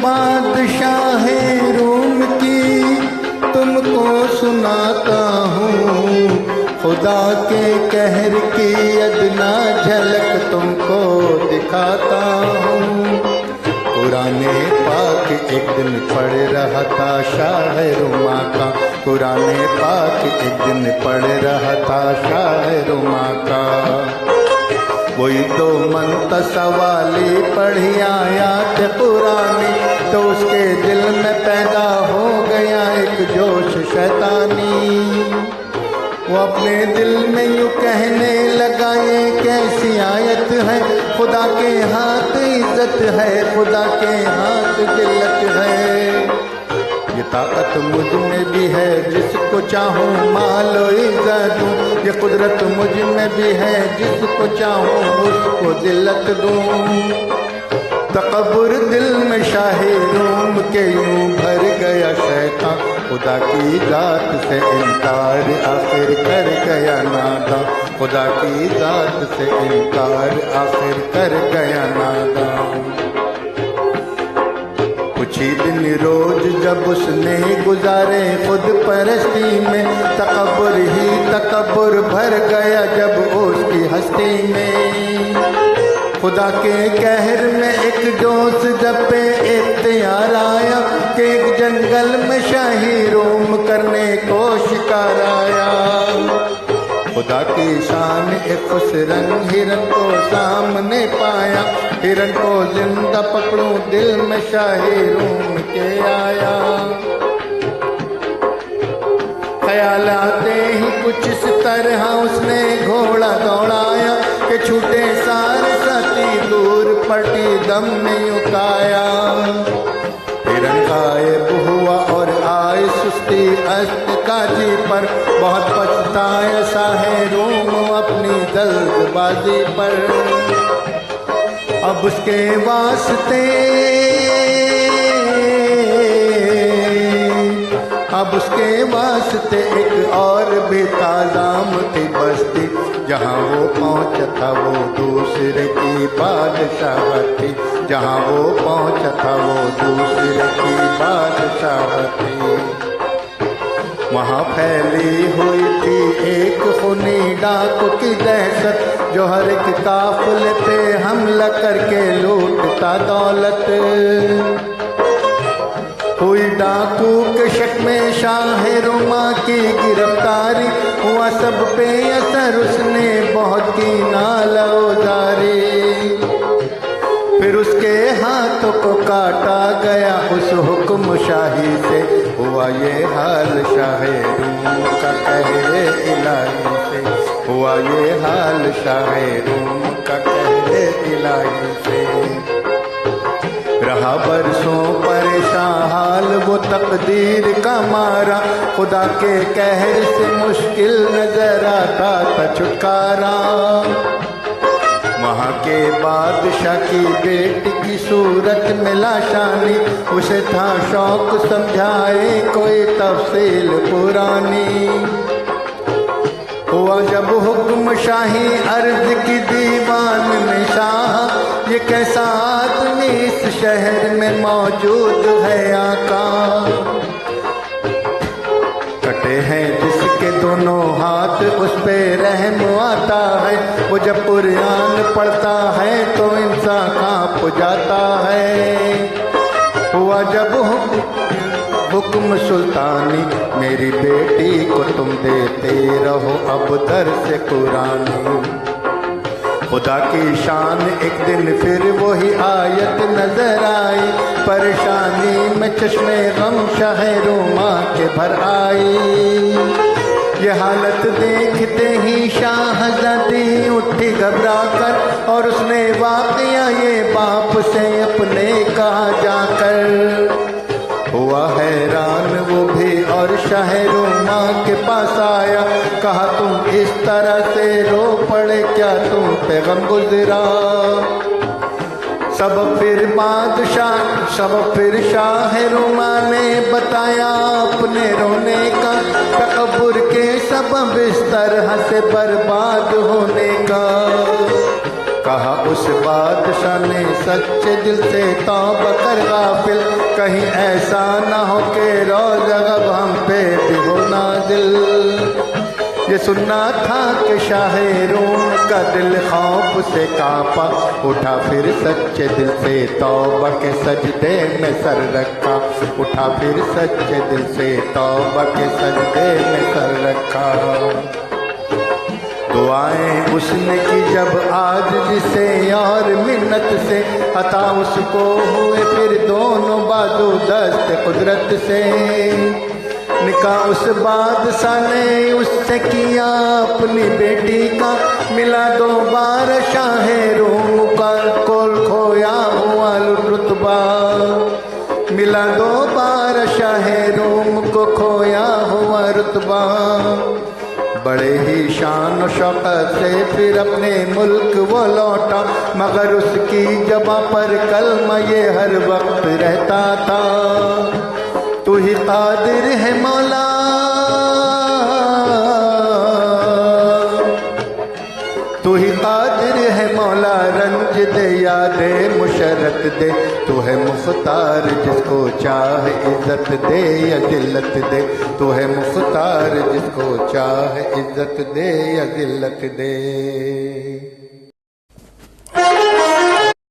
बादशाह रूम की तुमको सुनाता हूँ, खुदा के कहर की अदना झलक तुमको दिखाता हूँ। कुराने पाक एक दिन पढ़ रहा था शाह रुमा का, कुराने पाक एक दिन पढ़ रहा था शाह रुमा का। वही तो मंतसवाली पढ़ी आयात पुरानी, तो उसके दिल में पैदा हो गया एक जोश शैतानी। वो अपने दिल में यूँ कहने लगा ये कैसी आयत है, खुदा के हाथ इज्जत है, खुदा के हाथ जिल्लत है। ये ताकत मुझ में भी है जिसको चाहूँ मालो इज्जत दूँ, ये कुदरत मुझ में भी है जिसको चाहूँ उसको जिल्लत दूँ। तकब्बुर दिल में शाही रूम के यूं भर गया शैतान, खुदा की जात से इनकार आखिर कर गया नादा, खुदा की जात से इनकार आखिर कर गया नादा। कुछ ही दिन रोज जब उसने गुजारे खुद परस्ती में, तकब्बुर ही तकब्बुर भर गया जब उसकी हस्ती में। खुदा के कहर में एक जोश जब पे इख्तियार आया कि एक जंगल में शाही रोम करने को शिकार आया। खुदा की शान एक खुश रंग हिरन को सामने पाया, हिरन को जिंदा पकड़ूं दिल में शाही रोम के आया। ख्याल आते ही कुछ इस तरह उसने घोड़ा दौड़ाया कि छूटे सारे साथी दूर पटी दम में उकाया। हिरन गायब हुआ और आए सुस्ती अस्त काजी पर, बहुत पछताया शाहे रूम अपनी जल्दबाजी पर। अब उसके वास्ते एक और भी ताज़ाम थी बस्ती, जहाँ वो पहुँचा था वो दूसरे की बादशाह थी, जहाँ वो पहुँचा था वो दूसरे की बादशाह थी। वहाँ फैली हुई थी एक खूनी डाकू की दहशत, जो हर एक काफिले पे हमला करके लूटता दौलत। हुई डाकू के शक में शाह रुमा की गिरफ्तारी, हुआ सब पे असर उसने बहुत की नालौजारी। फिर उसके हाथों को काटा गया उस हुक्म शाही से, हुआ ये हाल शाह रूम का कहरे इलाही से, हुआ ये हाल शाह रूम का कहरे इलाही से। रहा बरसों परेशान हाल वो तकदीर का मारा, खुदा के कहर से मुश्किल नजर आता था छुटकारा। वहाँ के बादशाह की बेटी की सूरत में लाशानी, उसे था शौक समझाए कोई तफसील पुरानी। हुआ जब हुक्म शाही अर्ज की दीवान में शाह, ये कैसा आदमी इस शहर में मौजूद है आका। कटे हैं जिसके दोनों हाथ उस पे रहम आता है, वो जब कुरान पढ़ता है तो इंसान कांप जाता है। हुआ जब हुक्म सुल्तानी, मेरी बेटी को तुम देते रहो अब दर्स कुरानी। खुदा की शान एक दिन फिर वही आयत नजर आई, परेशानी में चश्मे गम शाह रुमा के भर आई। ये हालत देखते ही शाहज़ादी उठी घबरा कर, और उसने वाक़या ये बाप से अपने कहा जाकर। हुआ हैरान वो भी और शाह रुमा के पास आया, कहा तुम इस तरह से रो पड़े क्या तुम पे गम गुजरा। सब फिर शाह रुमा ने बताया अपने रोने का, तकब्बुर के सबब इस तरह से बर्बाद होने का। कहा उस बादशाह ने सच्चे दिल से तौबा कर गाफिल, कहीं ऐसा ना हो के रोज़ गब हम पे भी हो नाज़िल। ये सुनना था कि शाह रूम का दिल खौफ से कांपा, उठा फिर सच्चे दिल से तौबा के सजदे में सर रखा, उठा फिर सच्चे दिल से तौबा के सजदे में सर रखा। दुआएं उसने की जब आज जिसे और मिन्नत से, अता उसको हुए फिर दोनों बाजू दस्त कुदरत से। निकाह उस बादशाह ने उससे किया अपनी बेटी का, मिला दोबारा शाह रूम का कोल खोया हुआ रुतबा, मिला दोबारा शाह रूम को खोया हुआ रुतबा। बड़े ही शान और शौकत से फिर अपने मुल्क वो लौटा, मगर उसकी ज़बां पर कलमा ये हर वक्त रहता था, तू ही कादिर है मौला, तू ही कादिर है मौला, रंज दे यादे मुशर्रत दे, तू है मुख्तार जिसको चाहे इज्जत दे या जिल्लत दे, तू है मुख्तार जिसको चाहे इज्जत दे या जिल्लत दे।